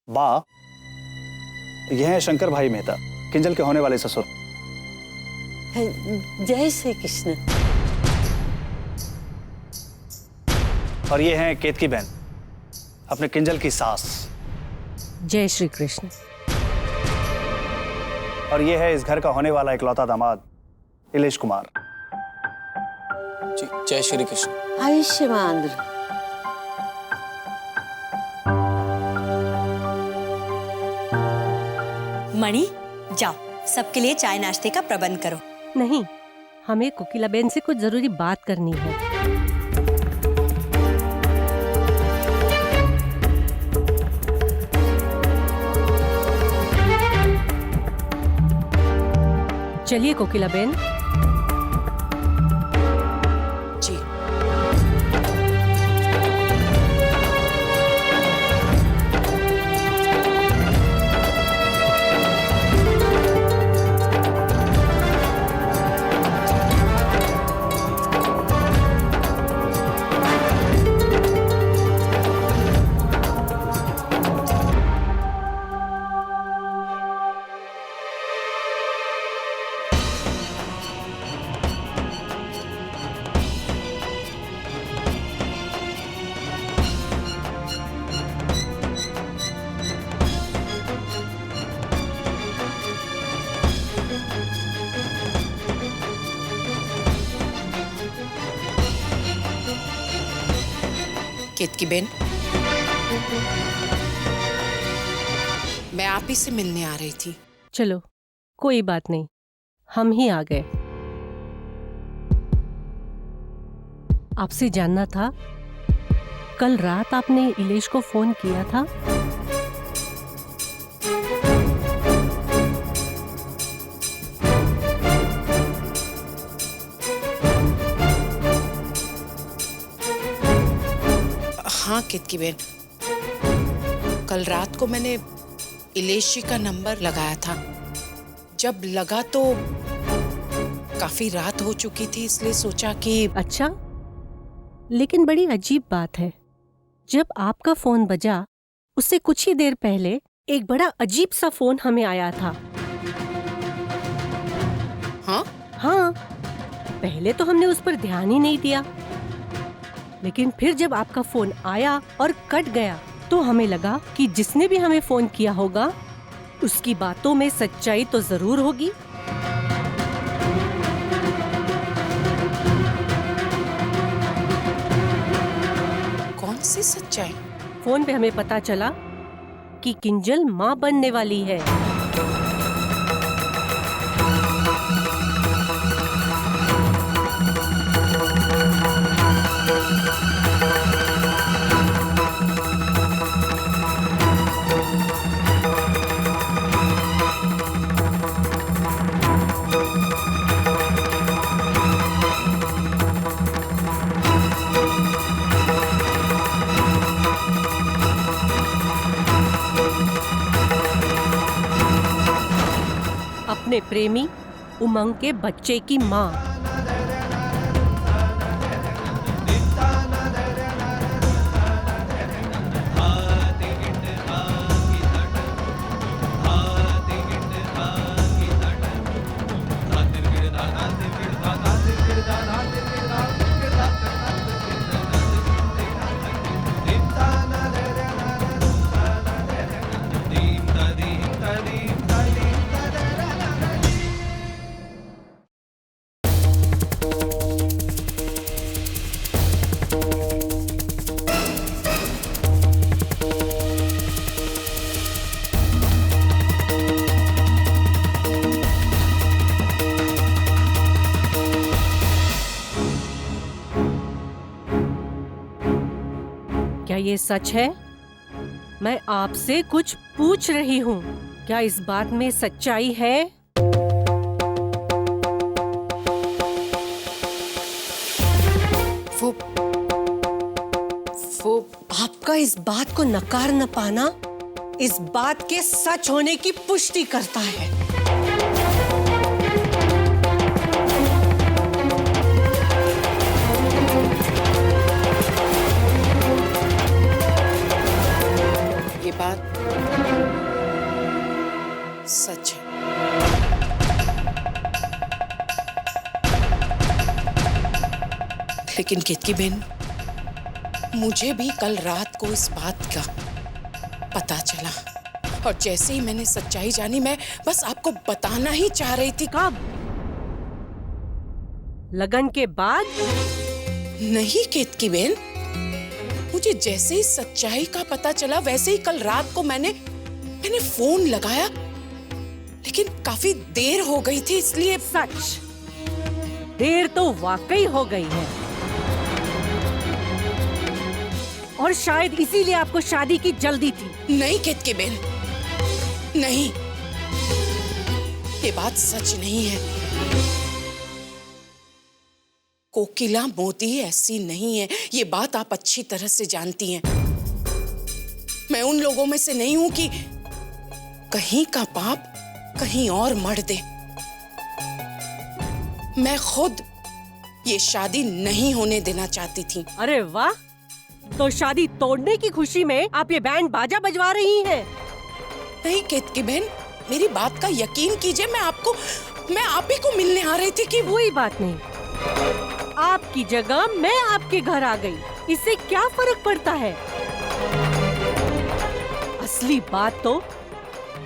बा, यह है शंकर भाई मेहता, किंजल के होने वाले ससुर। जय श्री कृष्ण। और ये हैं केतकी बहन, अपने किंजल की सास। जय श्री कृष्ण। और ये है इस घर का होने वाला इकलौता दामाद इलेश कुमार। जी जय श्री कृष्ण। आयुष्मान। मणि, जाओ सबके लिए चाय नाश्ते का प्रबंध करो। नहीं, हमें कोकिलाबेन से कुछ जरूरी बात करनी है। चलिए कोकिलाबेन। जी। केतकी बेन, मैं आप ही से मिलने आ रही थी। चलो कोई बात नहीं, हम ही आ गए। आपसे जानना था, कल रात आपने इलेश को फोन किया था? हाँ केतकी बेन, कल रात को मैंने इलेश जी का नंबर लगाया था। जब लगा तो काफी रात हो चुकी थी, इसलिए सोचा कि। अच्छा, लेकिन बड़ी अजीब बात है, जब आपका फोन बजा उससे कुछ ही देर पहले एक बड़ा अजीब सा फोन हमें आया था। हाँ? हाँ, पहले तो हमने उस पर ध्यान ही नहीं दिया, लेकिन फिर जब आपका फोन आया और कट गया तो हमें लगा कि जिसने भी हमें फोन किया होगा उसकी बातों में सच्चाई तो जरूर होगी। कौन सी सच्चाई? फोन पे हमें पता चला कि किंजल माँ बनने वाली है। अपने प्रेमी उमंग के बच्चे की माँ। क्या ये सच है? मैं आपसे कुछ पूछ रही हूँ, क्या इस बात में सच्चाई है? वो आपका इस बात को नकार न पाना इस बात के सच होने की पुष्टि करता है। ये बात सच है। लेकिन केतकी बहन, मुझे भी कल रात को इस बात का पता चला, और जैसे ही मैंने सच्चाई जानी, मैं बस आपको बताना ही चाह रही थी। कब? लगन के बाद? नहीं केतकी बहन, मुझे जैसे ही सच्चाई का पता चला वैसे ही कल रात को मैंने फोन लगाया, लेकिन काफी देर हो गई थी, इसलिए। सच, देर तो वाकई हो गई है, और शायद इसीलिए आपको शादी की जल्दी थी। नहीं केतकी बहन, नहीं, ये बात सच नहीं है। कोकिला मोदी ऐसी नहीं है, ये बात आप अच्छी तरह से जानती हैं। मैं उन लोगों में से नहीं हूं कि कहीं का पाप कहीं और मर दे। मैं खुद ये शादी नहीं होने देना चाहती थी। अरे वाह, तो शादी तोड़ने की खुशी में आप ये बैंड बाजा बजवा रही हैं। नहीं केतकी बहन, मेरी बात का यकीन कीजिए, मैं आप ही को मिलने आ रही थी कि कोई बात नहीं, आपकी जगह मैं आपके घर आ गई, इससे क्या फर्क पड़ता है। असली बात तो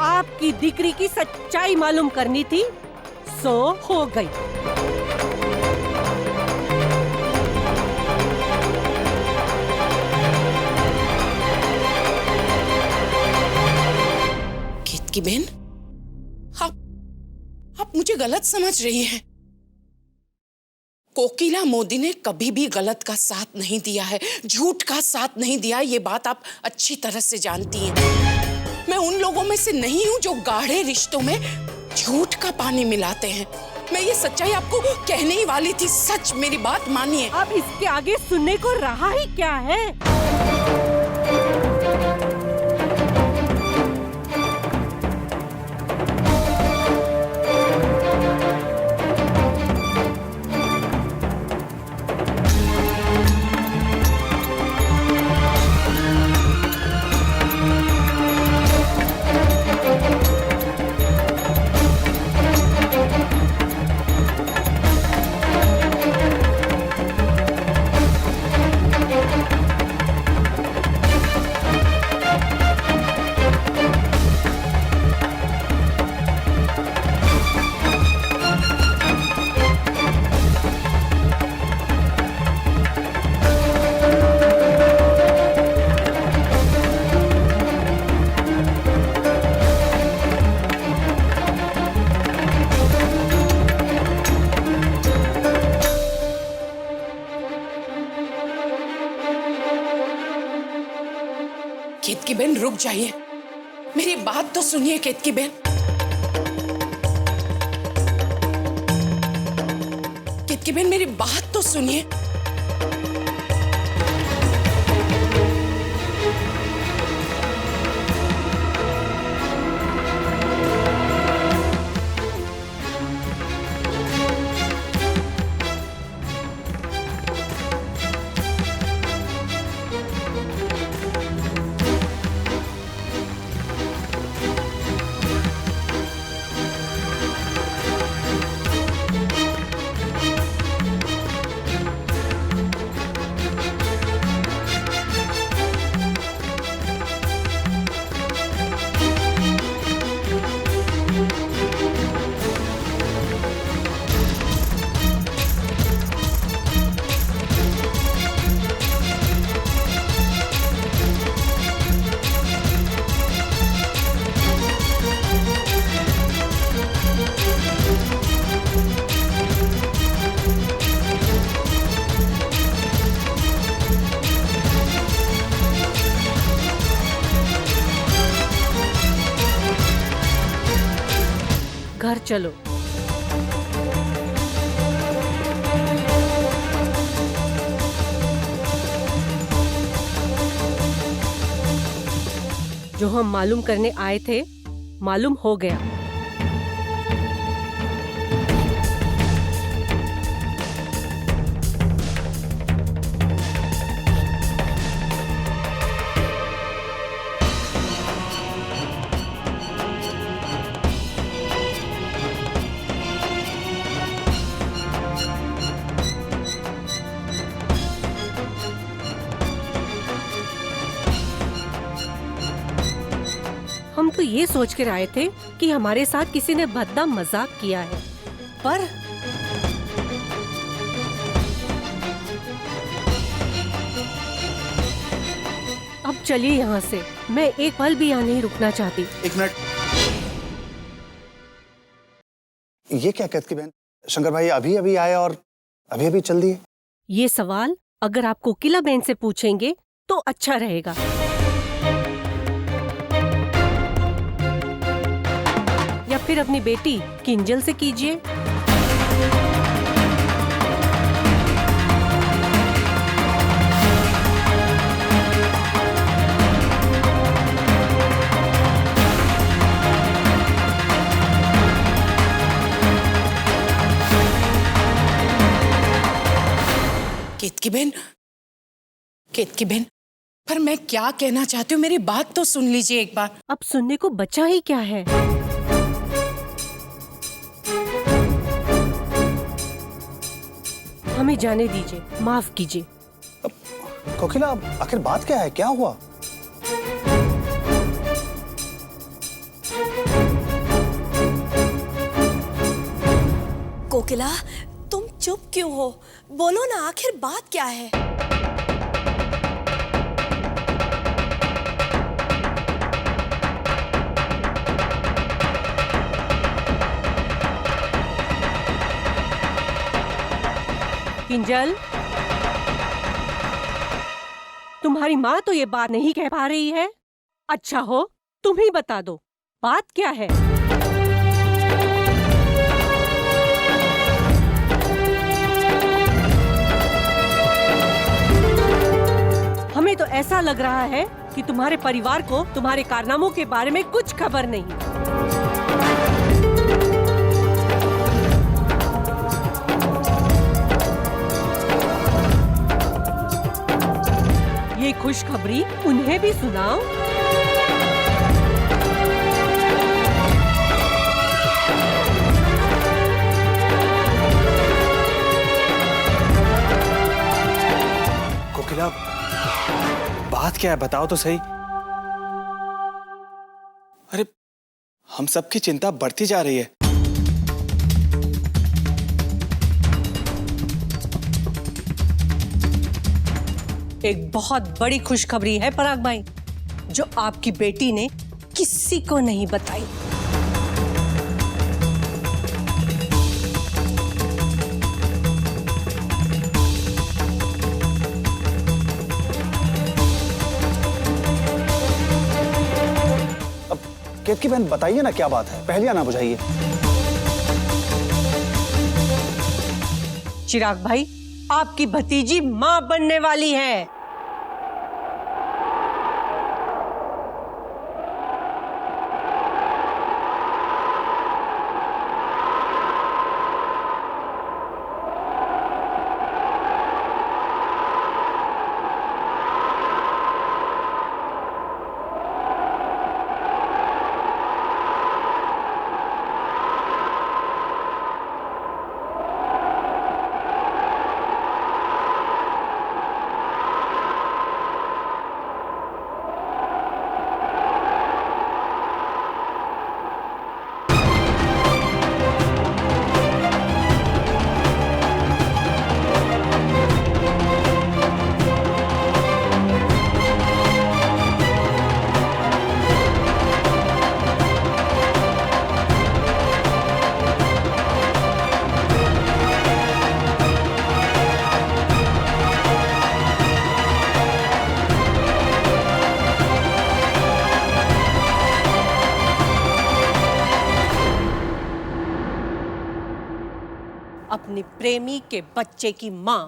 आपकी दिकरी की सच्चाई मालूम करनी थी, सो हो गई। केतकी बहन, आप मुझे गलत समझ रही हैं। कोकिला मोदी ने कभी भी गलत का साथ नहीं दिया है, झूठ का साथ नहीं दिया, ये बात आप अच्छी तरह से जानती हैं। मैं उन लोगों में से नहीं हूं जो गाढ़े रिश्तों में झूठ का पानी मिलाते हैं। मैं ये सच्चाई आपको कहने ही वाली थी। सच, मेरी बात मानिए। अब इसके आगे सुनने को रहा ही क्या है। केतकी बहन रुक जाइए, मेरी बात तो सुनिए केतकी बहन। केतकी बहन मेरी बात तो सुनिए। घर चलो। जो हम मालूम करने आए थे, मालूम हो गया। तो ये सोच कर आए थे कि हमारे साथ किसी ने भद्दा मजाक किया है, पर अब चलिए यहाँ से। मैं एक पल भी यहाँ नहीं रुकना चाहती। एक मिनट, ये क्या केतकी बहन? शंकर भाई अभी अभी आए और अभी अभी चल दिए? ये सवाल अगर आप कोकिला बहन से पूछेंगे तो अच्छा रहेगा। या फिर अपनी बेटी किंजल से कीजिए। केतकी बहन, पर मैं क्या कहना चाहती हूँ, मेरी बात तो सुन लीजिए एक बार। अब सुनने को बचा ही क्या है? हमें जाने दीजिए, माफ कीजिए। कोकिला, आखिर बात क्या है? क्या हुआ? कोकिला, तुम चुप क्यों हो? बोलो ना, आखिर बात क्या है? किंजल, तुम्हारी माँ तो ये बात नहीं कह पा रही है। अच्छा हो, तुम ही बता दो, बात क्या है? हमें तो ऐसा लग रहा है कि तुम्हारे परिवार को तुम्हारे कारनामों के बारे में कुछ खबर नहीं। ये खुशखबरी उन्हें भी सुनाओ। कोकिला, बात क्या है? बताओ तो सही। अरे, हम सबकी चिंता बढ़ती जा रही है। एक बहुत बड़ी खुशखबरी है पराग भाई, जो आपकी बेटी ने किसी को नहीं बताई। अब केतकी बहन बताइए ना, क्या बात है? पहलिया ना बुझाइए। चिराग भाई, आपकी भतीजी मां बनने वाली है। अपनी प्रेमी के बच्चे की मां।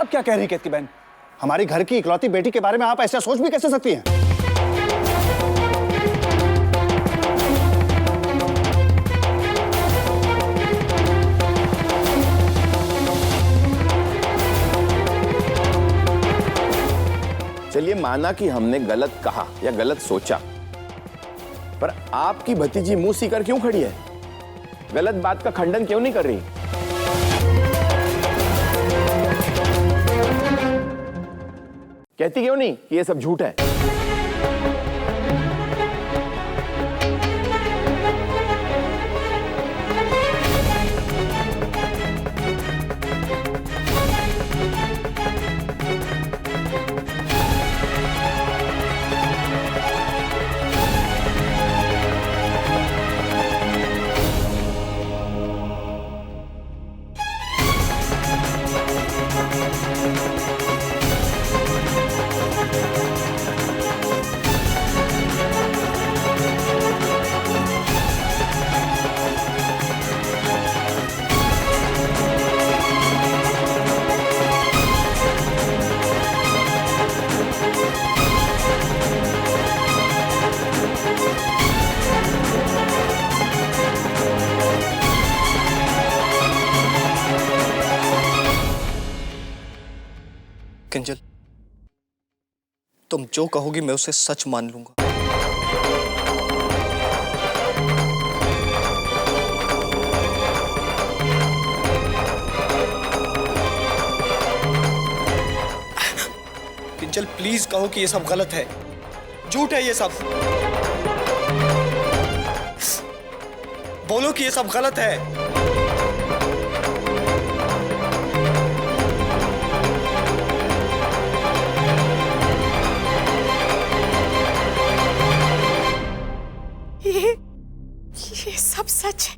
आप क्या कह रही हैं केतकी बहन? हमारी घर की इकलौती बेटी के बारे में आप ऐसा सोच भी कैसे सकती हैं? चलिए माना कि हमने गलत कहा या गलत सोचा, पर आपकी भतीजी मुंह सीकर क्यों खड़ी है? गलत बात का खंडन क्यों नहीं कर रही? कहती क्यों नहीं कि ये सब झूठ है? किंजल, तुम जो कहोगी मैं उसे सच मान लूंगा। किंजल प्लीज कहो कि ये सब गलत है, झूठ है ये सब। बोलो कि ये सब गलत है। ये सब सच है।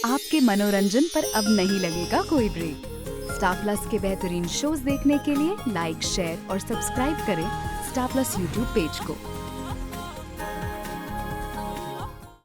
आपके मनोरंजन पर अब नहीं लगेगा कोई ब्रेक। स्टार प्लस के बेहतरीन शोज देखने के लिए लाइक, शेयर और सब्सक्राइब करें स्टार प्लस यूट्यूब पेज को।